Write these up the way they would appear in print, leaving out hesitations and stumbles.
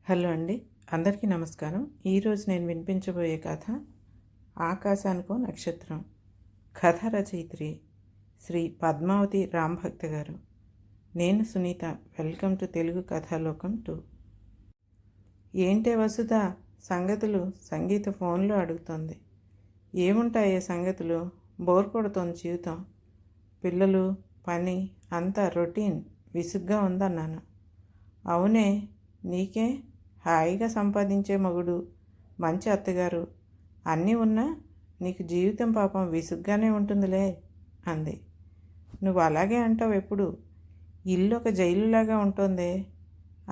Hello అండి, అందరికీ నమస్కారం. ఈరోజు నేను వినిపించబోయే కథ ఆకాశానికో నక్షత్రం. కథ రచయిత్రి శ్రీ పద్మావతి రాంభక్త గారు. నేను సునీత. Welcome to Telugu Kathalokam 2. ఏంటే వసుధ సంగతులు? సంగీత ఫోన్లో అడుగుతోంది. ఏముంటాయే సంగతులు? బోర్ కొడుతోంది జీవితం. పిల్లలు, పని అంతా రొటీన్, విసుగ్గా ఉందన్నాను. అవునే, నీకే? హాయిగా సంపాదించే మగుడు, మంచి అత్తగారు అన్నీ ఉన్నా నీకు జీవితం పాపం విసుగ్గానే ఉంటుందిలే అంది. నువ్వు అలాగే అంటావు ఎప్పుడు. ఇల్లు ఒక జైలులాగా ఉంటుందే,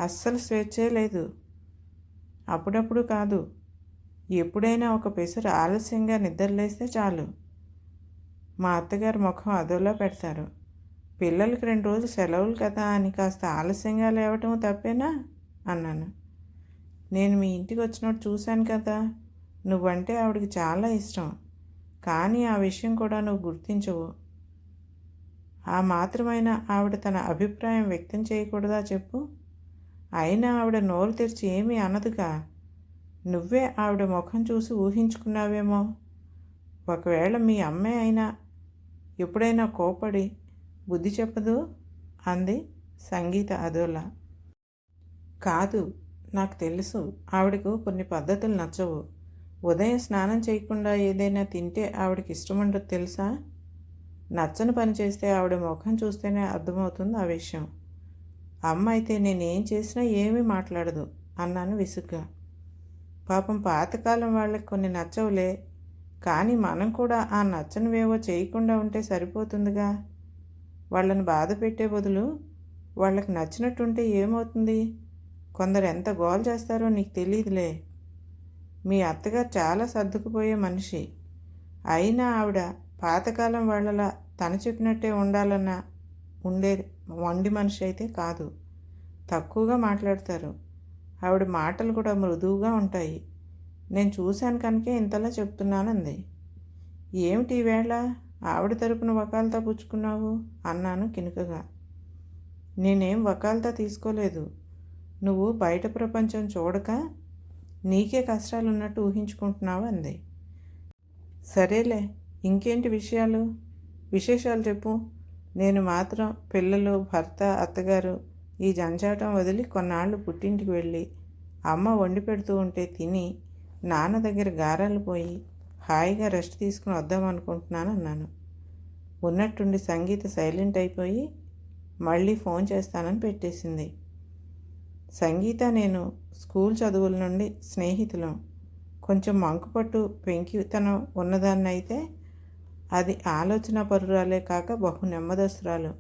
అస్సలు స్వేచ్ఛే లేదు. అప్పుడప్పుడు కాదు, ఎప్పుడైనా ఒక పెసరు ఆలస్యంగా నిద్రలేస్తే చాలు మా అత్తగారు ముఖం అదోలా పెడతారు. పిల్లలకి 2 రోజులు సెలవులు కదా అని కాస్త ఆలస్యంగా లేవటం తప్పేనా అన్నాను. నేను మీ ఇంటికి వచ్చినట్టు చూశాను కదా. నువ్వంటే ఆవిడకి చాలా ఇష్టం, కానీ ఆ విషయం కూడా నువ్వు గుర్తించవు. ఆ మాత్రమైనా ఆవిడ తన అభిప్రాయం వ్యక్తం చేయకూడదా చెప్పు? అయినా ఆవిడ నోరు తెరిచి ఏమీ అనదుగా. నువ్వే ఆవిడ ముఖం చూసి ఊహించుకున్నావేమో. ఒకవేళ మీ అమ్మే అయినా ఎప్పుడైనా కోపడి బుద్ధి చెప్పదు అంది సంగీత అదోలా. కాదు, నాకు తెలుసు ఆవిడకు కొన్ని పద్ధతులు నచ్చవు. ఉదయం స్నానం చేయకుండా ఏదైనా తింటే ఆవిడకి ఇష్టముండదు తెలుసా. నచ్చని పని చేస్తే ఆవిడ ముఖం చూస్తేనే అర్థమవుతుంది ఆ విషయం. అమ్మ అయితే నేనేం చేసినా ఏమీ మాట్లాడదు అన్నాను విసుగ్గా. పాపం పాతకాలం వాళ్ళకి కొన్ని నచ్చవులే, కానీ మనం కూడా ఆ నచ్చనివేవో చేయకుండా ఉంటే సరిపోతుందిగా. వాళ్ళని బాధ పెట్టే బదులు వాళ్ళకి నచ్చినట్టుంటే ఏమవుతుంది? కొందరు ఎంత గోల చేస్తారో నీకు తెలియదులే. మీ అత్తగారు చాలా సర్దుకుపోయే మనిషి. అయినా ఆవిడ పాతకాలం వాళ్ళలా తను చెప్పినట్టే ఉండాలన్నా ఉండే వండి మనిషి అయితే కాదు. తక్కువగా మాట్లాడతారు. ఆవిడ మాటలు కూడా మృదువుగా ఉంటాయి. నేను చూశాను కనుకే ఇంతలా చెప్తున్నానంది. ఏమిటి ఈవేళ ఆవిడ తరపున వకాల్తా పుచ్చుకున్నావు అన్నాను కినుకగా. నేనేం వకాల్తా తీసుకోలేదు. నువ్వు బయట ప్రపంచం చూడక నీకే కష్టాలున్నట్టు ఊహించుకుంటున్నావు అంది. సరేలే, ఇంకేంటి విశేషాలు చెప్పు. నేను మాత్రం పిల్లలు, భర్త, అత్తగారు ఈ జంజాటం వదిలి కొన్నాళ్ళు పుట్టింటికి వెళ్ళి అమ్మ వండి పెడుతూ ఉంటే తిని నాన్న దగ్గర గారాలు పోయి హాయిగా రెస్ట్ తీసుకుని వద్దామనుకుంటున్నాను అన్నాను. ఉన్నట్టుండి సంగీత సైలెంట్ అయిపోయి మళ్ళీ ఫోన్ చేస్తానని పెట్టేసింది. సంగీత నేను స్కూల్ చదువుల నుండి స్నేహితులం. కొంచెం మంకుపట్టు పెంకితనం ఉన్నదాన్నైతే అది ఆలోచన పరురాలే కాక బహు నెమ్మదస్తురాలు.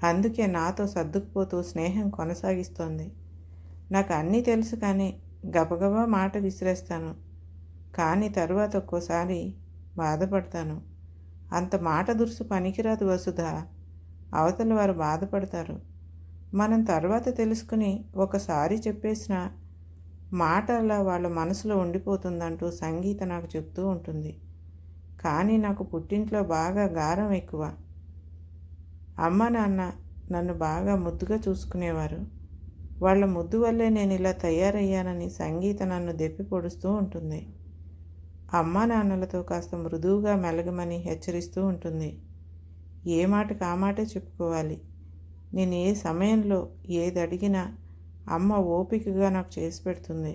అందుకే నాతో సర్దుకుపోతూ స్నేహం కొనసాగిస్తోంది. నాకు అన్నీ తెలుసు, కానీ గబగబా మాట విసిరేస్తాను. కానీ తరువాత ఒక్కోసారి బాధపడతాను. అంత మాట దురుసు పనికిరాదు వసుధ. అవతల వారు బాధపడతారు. మనం తర్వాత తెలుసుకుని ఒకసారి చెప్పేసిన మాట అలా వాళ్ళ మనసులో ఉండిపోతుందంటూ సంగీత నాకు చెప్తూ ఉంటుంది. కానీ నాకు పుట్టింట్లో బాగా గారం ఎక్కువ. అమ్మ నాన్న నన్ను బాగా ముద్దుగా చూసుకునేవారు. వాళ్ళ ముద్దు వల్లే నేను ఇలా తయారయ్యానని సంగీత నన్ను దెప్పి పొడుస్తూ ఉంటుంది. అమ్మా నాన్నలతో కాస్త మృదువుగా మెలగమని హెచ్చరిస్తూ ఉంటుంది. ఏ మాటకు ఆ మాటే చెప్పుకోవాలి. నేను ఏ సమయంలో ఏది అడిగినా అమ్మ ఓపికగా నాకు చేసి పెడుతుంది.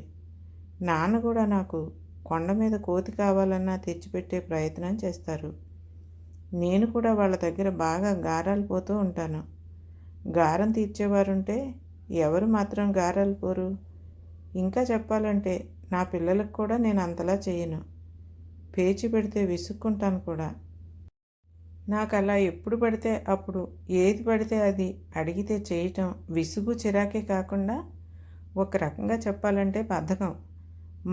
నాన్న కూడా నాకు కొండ మీద కోతి కావాలన్నా తెచ్చిపెట్టే ప్రయత్నం చేస్తారు. నేను కూడా వాళ్ళ దగ్గర బాగా గారాలు పోతూ ఉంటాను. గారం తీర్చేవారుంటే ఎవరు మాత్రం గారాలు పోరు. ఇంకా చెప్పాలంటే నా పిల్లలకు కూడా నేను అంతలా చేయను. పేచి పెడితే విసుక్కుంటాను కూడా. నాకు అలా ఎప్పుడు పడితే అప్పుడు ఏది పడితే అది అడిగితే చేయటం విసుగు, చిరాకే కాకుండా ఒక రకంగా చెప్పాలంటే బద్ధకం.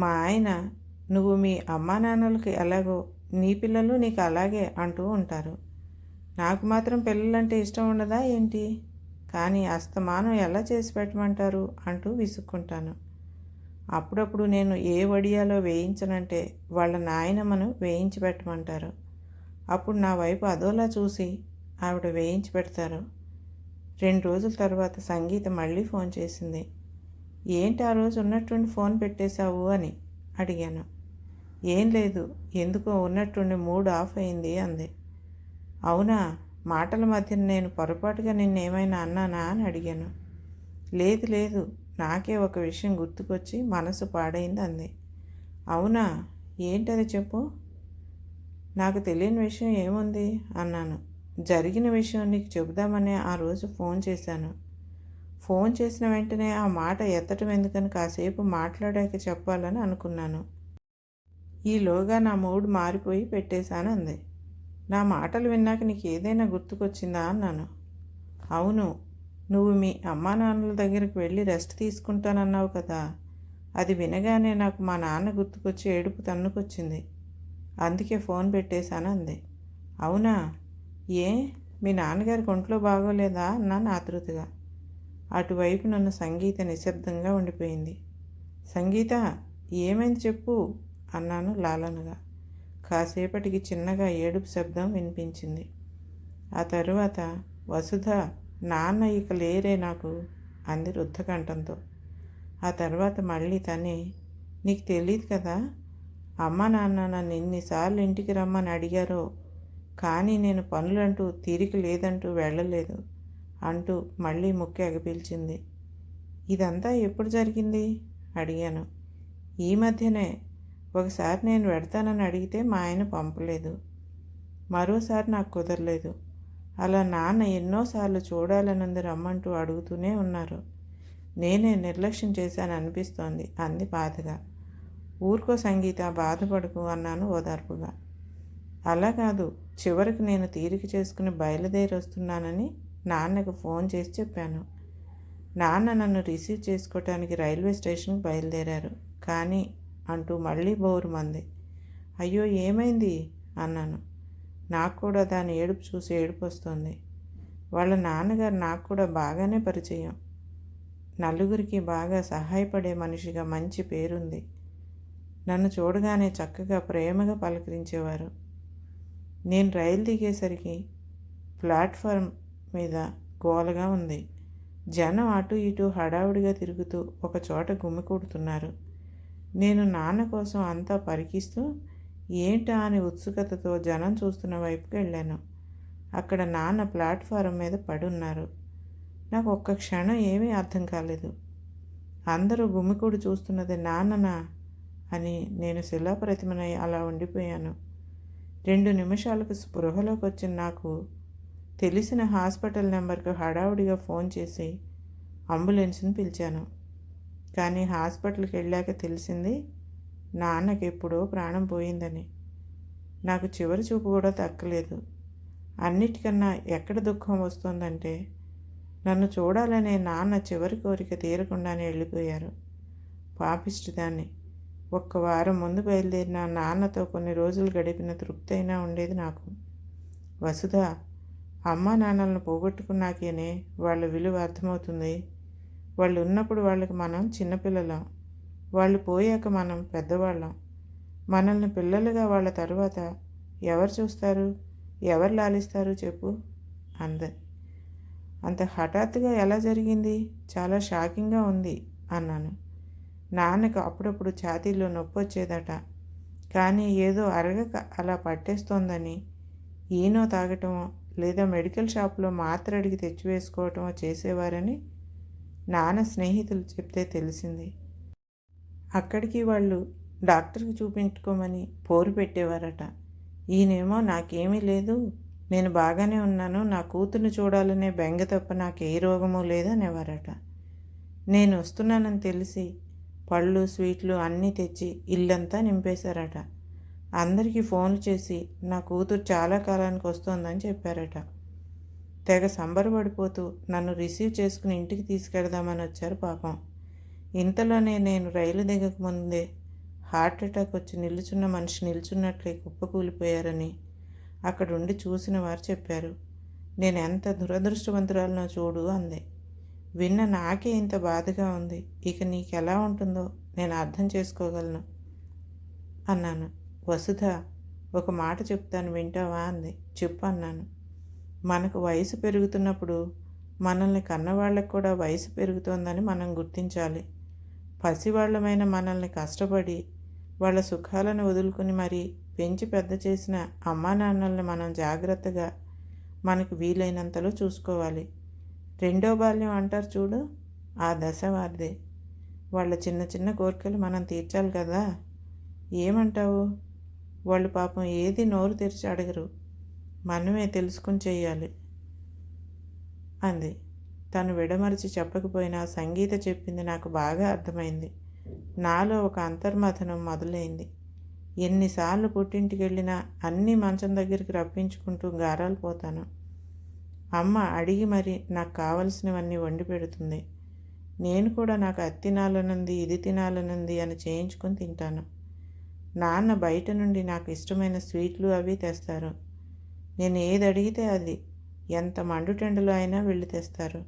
మా ఆయన నువ్వు మీ అమ్మా నాన్నలకి ఎలాగో నీ పిల్లలు నీకు అలాగే అంటూ ఉంటారు. నాకు మాత్రం పిల్లలంటే ఇష్టం ఉండదా ఏంటి? కానీ అస్తమానం ఎలా చేసి పెట్టమంటారు అంటూ విసుక్కుంటాను. అప్పుడప్పుడు నేను ఏ వడియాలో వేయించనంటే వాళ్ళ నాయనమ్మను వేయించి పెట్టమంటారు. అప్పుడు నా వైపు అదోలా చూసి ఆవిడ వేయించి పెడతారు. 2 రోజుల తర్వాత సంగీత మళ్ళీ ఫోన్ చేసింది. ఏంటి ఆ రోజు ఉన్నట్టుండి ఫోన్ పెట్టేశావు అని అడిగాను. ఏం లేదు, ఎందుకో ఉన్నట్టుండి మూడ్ ఆఫ్ అయింది అంది. అవునా, మాటల మధ్య నేను పొరపాటుగా నిన్నేమైనా అన్నానా అని అడిగాను. లేదు లేదు, నాకే ఒక విషయం గుర్తుకొచ్చి మనసు పాడైంది అంది. అవునా, ఏంటది చెప్పు. నాకు తెలియని విషయం ఏముంది అన్నాను. జరిగిన విషయం నీకు చెబుదామని ఆ రోజు ఫోన్ చేశాను. ఫోన్ చేసిన వెంటనే ఆ మాట ఎత్తటం ఎందుకని కాసేపు మాట్లాడాక చెప్పాలని అనుకున్నాను. ఈలోగా నా మూడ్ మారిపోయి పెట్టేశాను అంది. నా మాటలు విన్నాక నీకు ఏదైనా గుర్తుకొచ్చిందా అన్నాను. అవును, నువ్వు మీ అమ్మా నాన్నల దగ్గరికి వెళ్ళి రెస్ట్ తీసుకుంటానన్నావు కదా, అది వినగానే నాకు మా నాన్న గుర్తుకొచ్చి ఏడుపు తన్నుకొచ్చింది. అందుకే ఫోన్ పెట్టేశాను అంది. అవునా, ఏ మీ నాన్నగారికి ఒంట్లో బాగోలేదా అన్నాను ఆతృతగా. అటువైపు నన్ను సంగీత నిశ్శబ్దంగా ఉండిపోయింది. సంగీత, ఏమైంది చెప్పు అన్నాను లాలనగా. కాసేపటికి చిన్నగా ఏడుపు శబ్దం వినిపించింది. ఆ తరువాత వసుధ, నాన్న ఇక లేరే నాకు అంది రుద్ధకంఠంతో. ఆ తర్వాత మళ్ళీ తనే, నీకు తెలియదు కదా, అమ్మ నాన్న నన్ను ఎన్నిసార్లు ఇంటికి రమ్మని అడిగారో, కానీ నేను పనులంటూ తీరిక లేదంటూ వెళ్ళలేదు అంటూ మళ్ళీ ముక్కు ఎగపీల్చింది. ఇదంతా ఎప్పుడు జరిగింది అడిగాను. ఈ మధ్యనే. ఒకసారి నేను వెడతానని అడిగితే మా ఆయన పంపలేదు. మరోసారి నాకు కుదరలేదు. అలా నాన్న ఎన్నోసార్లు చూడాలనుంది రమ్మంటూ అడుగుతూనే ఉన్నారు. నేనే నిర్లక్ష్యం చేశాను అనిపిస్తోంది అంది బాధగా. ఊరుకో సంగీత, బాధపడకు అన్నాను ఓదార్పుగా. అలా కాదు, చివరికి నేను తీరిక చేసుకుని బయలుదేరి వస్తున్నానని నాన్నకు ఫోన్ చేసి చెప్పాను. నాన్న నన్ను రిసీవ్ చేసుకోవటానికి రైల్వే స్టేషన్కి బయలుదేరారు. కానీ అంటూ మళ్ళీ బోరుమంది. అయ్యో, ఏమైంది అన్నాను. నాకు కూడా దాని ఏడుపు చూసి ఏడుపు వస్తుంది. వాళ్ళ నాన్నగారు నాకు కూడా బాగానే పరిచయం. నలుగురికి బాగా సహాయపడే మనిషిగా మంచి పేరుంది. నన్ను చూడగానే చక్కగా ప్రేమగా పలకరించేవారు. నేను రైలు దిగేసరికి ప్లాట్ఫారం మీద గోలగా ఉంది. జనం అటు ఇటు హడావుడిగా తిరుగుతూ ఒక చోట గుమికూడుతున్నారు. నేను నాన్న కోసం అంతా పరికిస్తూ ఏంటా అని ఉత్సుకతతో జనం చూస్తున్న వైపుకి వెళ్ళాను. అక్కడ నాన్న ప్లాట్ఫారం మీద పడున్నారు. నాకు ఒక్క క్షణం ఏమీ అర్థం కాలేదు. అందరూ గుమికూడి చూస్తున్నది నాన్ననా అని నేను శిలాప్రతిమనై అలా ఉండిపోయాను. 2 నిమిషాలకు స్పృహలోకి వచ్చిన నాకు తెలిసిన హాస్పిటల్ నెంబర్కు హడావుడిగా ఫోన్ చేసి అంబులెన్స్ని పిలిచాను. కానీ హాస్పిటల్కి వెళ్ళాక తెలిసింది నాన్నకి ఎప్పుడో ప్రాణం పోయిందని. నాకు చివరి చూపు కూడా దక్కలేదు. అన్నిటికన్నా ఎక్కడ దుఃఖం వస్తుందంటే, నన్ను చూడాలనే నాన్న చివరి కోరిక తీరకుండానే వెళ్ళిపోయారు. పాపిష్టిదాన్ని. 1 వారం ముందు బయలుదేరిన నాన్నతో కొన్ని రోజులు గడిపిన తృప్తి అయినా ఉండేది నాకు. వసుధ, అమ్మా నాన్నలను పోగొట్టుకున్నాకేనే వాళ్ళ విలువ అర్థమవుతుంది. వాళ్ళు ఉన్నప్పుడు వాళ్ళకి మనం చిన్నపిల్లలం, వాళ్ళు పోయాక మనం పెద్దవాళ్ళం. మనల్ని పిల్లలుగా వాళ్ళ తరువాత ఎవరు చూస్తారు, ఎవరు లాలిస్తారు చెప్పు అంది. అంత హఠాత్తుగా ఎలా జరిగింది? చాలా షాకింగ్గా ఉంది అన్నాను. నాన్నకు అప్పుడప్పుడు ఛాతీలో నొప్పి వచ్చేదట. కానీ ఏదో అరగక అలా పట్టేస్తోందని ఈనో తాగటమో లేదా మెడికల్ షాప్లో మాత్ర అడిగి తెచ్చివేసుకోవటమో చేసేవారని నాన్న స్నేహితులు చెప్తే తెలిసింది. అక్కడికి వాళ్ళు డాక్టర్కి చూపించుకోమని పోరు పెట్టేవారట. ఈయనేమో నాకేమీ లేదు, నేను బాగానే ఉన్నాను, నా కూతుర్ని చూడాలనే బెంగ తప్ప నాకు ఏ రోగమూ లేదనేవారట. నేను వస్తున్నానని తెలిసి పళ్ళు స్వీట్లు అన్నీ తెచ్చి ఇల్లంతా నింపేశారట. అందరికీ ఫోన్లు చేసి నా కూతురు చాలా కాలానికి వస్తోందని చెప్పారట. తెగ సంబరపడిపోతూ నన్ను రిసీవ్ చేసుకుని ఇంటికి తీసుకెడదామని వచ్చారు పాపం. ఇంతలోనే నేను రైలు దిగక ముందే హార్ట్ అటాక్ వచ్చి నిల్చున్న మనిషి నిల్చున్నట్లే కుప్పకూలిపోయారని అక్కడుండి చూసిన వారు చెప్పారు. నేను ఎంత దురదృష్టవంతురాలనో చూడు అంది. విన్న నాకే ఇంత బాధగా ఉంది, ఇక నీకెలా ఉంటుందో నేను అర్థం చేసుకోగలను అన్నాను. వసుధ, ఒక మాట చెప్తాను వింటావా అంది. చెప్పు అన్నాను. మనకు వయసు పెరుగుతున్నప్పుడు మనల్ని కన్నవాళ్ళకు కూడా వయసు పెరుగుతోందని మనం గుర్తించాలి. పసివాళ్లమైన మనల్ని కష్టపడి వాళ్ళ సుఖాలను వదులుకుని మరీ పెంచి పెద్ద చేసిన అమ్మా నాన్నల్ని మనం జాగ్రత్తగా మనకు వీలైనంతలో చూసుకోవాలి. రెండో బాల్యం అంటారు చూడు, ఆ దశ వారిదే. వాళ్ళ చిన్న చిన్న కోరికలు మనం తీర్చాలి కదా. ఏమంటావు? వాళ్ళు పాపం ఏది నోరు తెరిచి అడగరు, మనమే తెలుసుకుని చెయ్యాలి అంది. తను విడమరిచి చెప్పకపోయినా సంగీత చెప్పింది నాకు బాగా అర్థమైంది. నాలో ఒక అంతర్మథనం మొదలైంది. ఎన్నిసార్లు పుట్టింటికి వెళ్ళినా అన్నీ మంచం దగ్గరికి రప్పించుకుంటూ గారాలు పోతాను. అమ్మ అడిగి మరి నాకు కావలసినవన్నీ వండి పెడుతుంది. నేను కూడా నాకు అది తినాలనుంది, ఇది తినాలనుంది అని చేయించుకొని తింటాను. నాన్న బయట నుండి నాకు ఇష్టమైన స్వీట్లు అవి తెస్తారు. నేను ఏది అడిగితే అది, ఎంత మండుటెండలో అయినా వెళ్ళి తెస్తారు.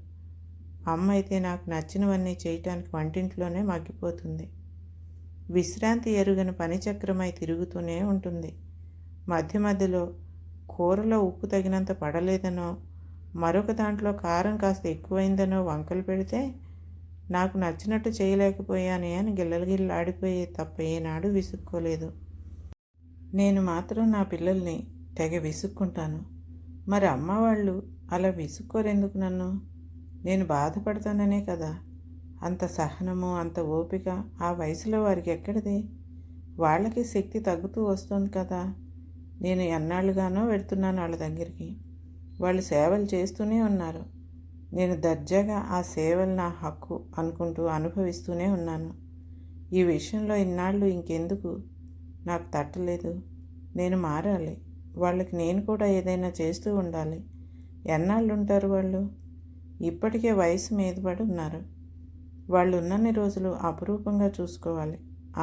అమ్మ అయితే నాకు నచ్చినవన్నీ చేయటానికి వంటింట్లోనే మగ్గిపోతుంది. విశ్రాంతి ఎరుగని పనిచక్రమై తిరుగుతూనే ఉంటుంది. మధ్య మధ్యలో కూరలో ఉప్పు తగినంత పడలేదనో, మరొక దాంట్లో కారం కాస్త ఎక్కువైందనో వంకలు పెడితే నాకు నచ్చినట్టు చేయలేకపోయానే అని గిల్లగిల్లాడిపోయే తప్ప ఏనాడు విసుక్కోలేదు. నేను మాత్రం నా పిల్లల్ని తెగ విసుక్కుంటాను. మరి అమ్మ వాళ్ళు అలా విసుక్కోరెందుకు నన్ను? నేను బాధపడతాననే కదా. అంత సహనము, అంత ఓపిక ఆ వయసులో వారికి ఎక్కడిది? వాళ్ళకి శక్తి తగ్గుతూ వస్తుంది కదా. నేను ఎన్నాళ్ళుగానో వెళ్తున్నాను వాళ్ళ దగ్గరికి. వాళ్ళు సేవలు చేస్తూనే ఉన్నారు. నేను దర్జాగా ఆ సేవలు నా హక్కు అనుకుంటూ అనుభవిస్తూనే ఉన్నాను. ఈ విషయంలో ఇన్నాళ్ళు ఇంకెందుకు నాకు తట్టలేదు. నేను మారాలి. వాళ్ళకి నేను కూడా ఏదైనా చేస్తూ ఉండాలి. ఎన్నాళ్ళు ఉంటారు వాళ్ళు? ఇప్పటికే వయసు మీద పడి ఉన్నారు. వాళ్ళు ఉన్నన్ని రోజులు అపురూపంగా చూసుకోవాలి,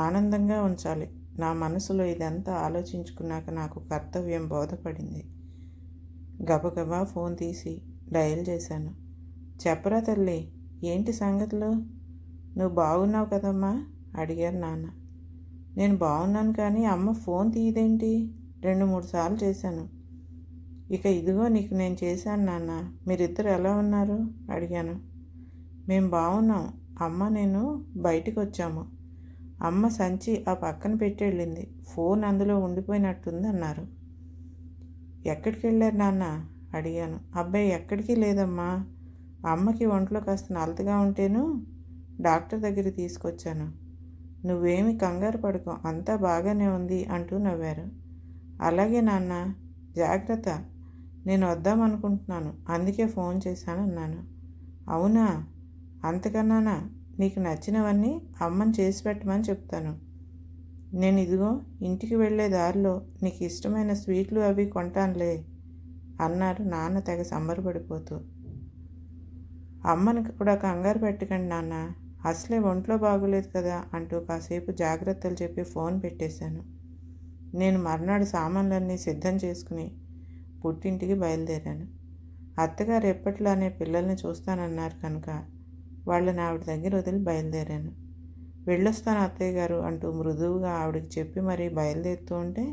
ఆనందంగా ఉంచాలి. నా మనసులో ఇదంతా ఆలోచించుకున్నాక నాకు కర్తవ్యం బోధపడింది. గబగబా ఫోన్ తీసి డయల్ చేశాను. చెప్పరా తల్లి, ఏంటి సంగతులు? నువ్వు బాగున్నావు కదమ్మా అడిగారు నాన్న. నేను బాగున్నాను, కానీ అమ్మ ఫోన్ తీయదేంటి? 2-3 సార్లు చేశాను. ఇక ఇదిగో నీకు నేను చేశాను నాన్న. మీరిద్దరు ఎలా ఉన్నారు అడిగాను. మేము బాగున్నాం అమ్మ, నేను బయటికి వచ్చాము. అమ్మ సంచి ఆ పక్కన పెట్టి వెళ్ళింది. ఫోన్ అందులో ఉండిపోయినట్టుంది అన్నారు. ఎక్కడికి వెళ్ళారు నాన్న అడిగాను. అబ్బాయి ఎక్కడికి లేదమ్మా, అమ్మకి ఒంట్లో కాస్త నలతగా ఉంటేను డాక్టర్ దగ్గరికి తీసుకొచ్చాను. నువ్వేమి కంగారు పడుకో, అంతా బాగానే ఉంది అంటూ నవ్వారు. అలాగే నాన్న, జాగ్రత్త. నేను వద్దామనుకుంటున్నాను, అందుకే ఫోన్ చేశాను అన్నాను. అవునా, అంతకన్నానా? నీకు నచ్చినవన్నీ అమ్మని చేసి పెట్టమని చెప్తాను. నేను ఇదిగో ఇంటికి వెళ్ళే దారిలో నీకు ఇష్టమైన స్వీట్లు అవి కొంటానులే అన్నారు నాన్న తెగ సంబరపడిపోతూ. అమ్మని కూడా కంగారు పెట్టకండి నాన్న, అసలే ఒంట్లో బాగోలేదు కదా అంటూ కాసేపు జాగ్రత్తలు చెప్పి ఫోన్ పెట్టేశాను. నేను మర్నాడు సామాన్లన్నీ సిద్ధం చేసుకుని పుట్టింటికి బయలుదేరాను. అత్తగారు ఎప్పట్లానే పిల్లల్ని చూస్తానన్నారు కనుక వాళ్ళని ఆవిడ దగ్గర వదిలి బయలుదేరాను. వెళ్ళొస్తాను అత్తయ్య గారు అంటూ మృదువుగా ఆవిడకి చెప్పి మరీ బయలుదేరుతూ ఉంటే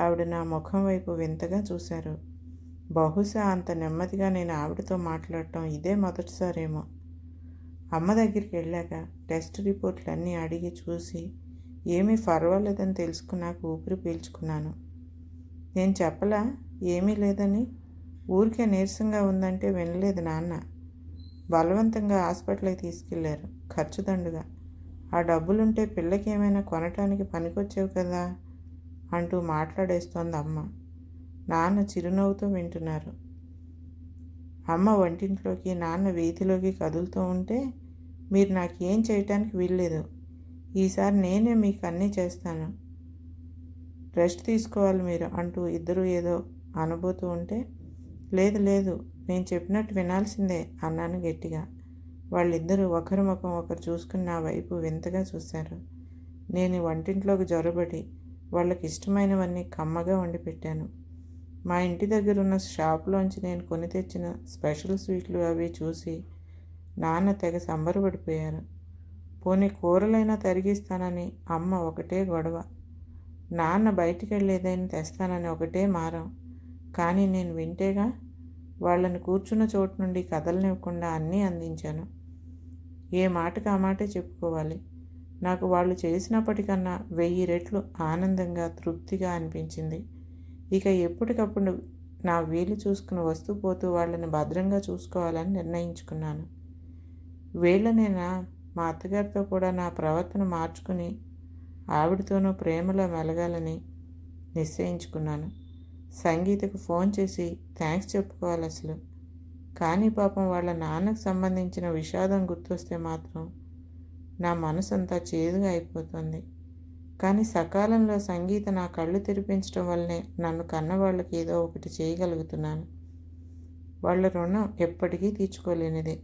ఆవిడ నా ముఖం వైపు వింతగా చూశారు. బహుశా అంత నెమ్మదిగా నేను ఆవిడతో మాట్లాడటం ఇదే మొదటిసారేమో. అమ్మ దగ్గరికి వెళ్ళాక టెస్ట్ రిపోర్ట్లన్నీ అడిగి చూసి ఏమీ పర్వాలేదని తెలుసుకున్నాక ఊపిరి పీల్చుకున్నాను. నేను చెప్పలా ఏమీ లేదని? ఊరికే నీరసంగా ఉందంటే వినలేదు నాన్న. బలవంతంగా హాస్పిటల్కి తీసుకెళ్లారు, ఖర్చు దండుగా. ఆ డబ్బులుంటే పిల్లకి ఏమైనా కొనటానికి పనికొచ్చేవి కదా అంటూ మాట్లాడేస్తోంది అమ్మ. నాన్న చిరునవ్వుతో వింటున్నారు. అమ్మ వంటింట్లోకి, నాన్న వీధిలోకి కదులుతూ ఉంటే, మీరు నాకు ఏం చేయటానికి వీల్లేదు, ఈసారి నేనే మీకు అన్నీ చేస్తాను, రెస్ట్ తీసుకోవాలి మీరు అంటూ ఇద్దరు ఏదో అనబోతూ ఉంటే, లేదు లేదు నేను చెప్పినట్టు వినాల్సిందే అన్నాను గట్టిగా. వాళ్ళిద్దరూ ఒకరి ముఖం ఒకరు చూసుకుని నా వైపు వింతగా చూశారు. నేను వంటింట్లోకి జొరబడి వాళ్ళకి ఇష్టమైనవన్నీ కమ్మగా వండి పెట్టాను. మా ఇంటి దగ్గర ఉన్న షాప్లోంచి నేను కొని తెచ్చిన స్పెషల్ స్వీట్లు అవి చూసి నాన్న తెగ సంబరపడిపోయారు. పోనీ కూరలైనా తరిగిస్తానని అమ్మ ఒకటే గొడవ. నాన్న బయటికి వెళ్ళేదైనా తెస్తానని ఒకటే మారం. కానీ నేను వింటేగా, వాళ్ళని కూర్చున్న చోటు నుండి కదలనివ్వకుండా అన్నీ అందించాను. ఏ మాటకు ఆ మాటే చెప్పుకోవాలి. నాకు వాళ్ళు చేసినప్పటికన్నా 1000 రెట్లు ఆనందంగా, తృప్తిగా అనిపించింది. ఇక ఎప్పటికప్పుడు నా వీలు చూసుకుని వస్తూ పోతూ వాళ్ళని భద్రంగా చూసుకోవాలని నిర్ణయించుకున్నాను. వీళ్ళనేనా మా అత్తగారితో కూడా నా ప్రవర్తన మార్చుకుని ఆవిడతోనూ ప్రేమలో మెలగాలని నిశ్చయించుకున్నాను. సంగీతకు ఫోన్ చేసి థ్యాంక్స్ చెప్పుకోవాలి అసలు. కానీ పాపం వాళ్ళ నాన్నకు సంబంధించిన విషాదం గుర్తొస్తే మాత్రం నా మనసంతా చేదుగా అయిపోతుంది. కానీ సకాలంలో సంగీత నా కళ్ళు తెరిపించడం వల్లనే నన్ను కన్నవాళ్ళకి ఏదో ఒకటి చేయగలుగుతున్నాను. వాళ్ళ రుణం ఎప్పటికీ తీర్చుకోలేనిదే.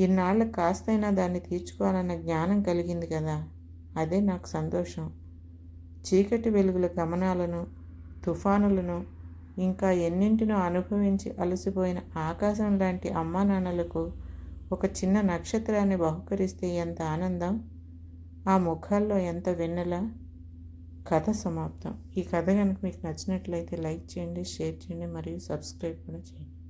ఇన్నాళ్ళకు కాస్తైనా దాన్ని తీర్చుకోవాలన్న జ్ఞానం కలిగింది కదా, అదే నాకు సంతోషం. చీకటి వెలుగుల గమనాలను, తుఫానులను, ఇంకా ఎన్నింటినో అనుభవించి అలసిపోయిన ఆకాశం లాంటి అమ్మా నాన్నలకు ఒక చిన్న నక్షత్రాన్ని బహుకరిస్తే ఎంత ఆనందం, ఆ ముఖాల్లో ఎంత వెన్నెల. కథ సమాప్తం. ఈ కథ కనుక మీకు నచ్చినట్లయితే లైక్ చేయండి, షేర్ చేయండి మరియు సబ్స్క్రైబ్ కూడా చేయండి.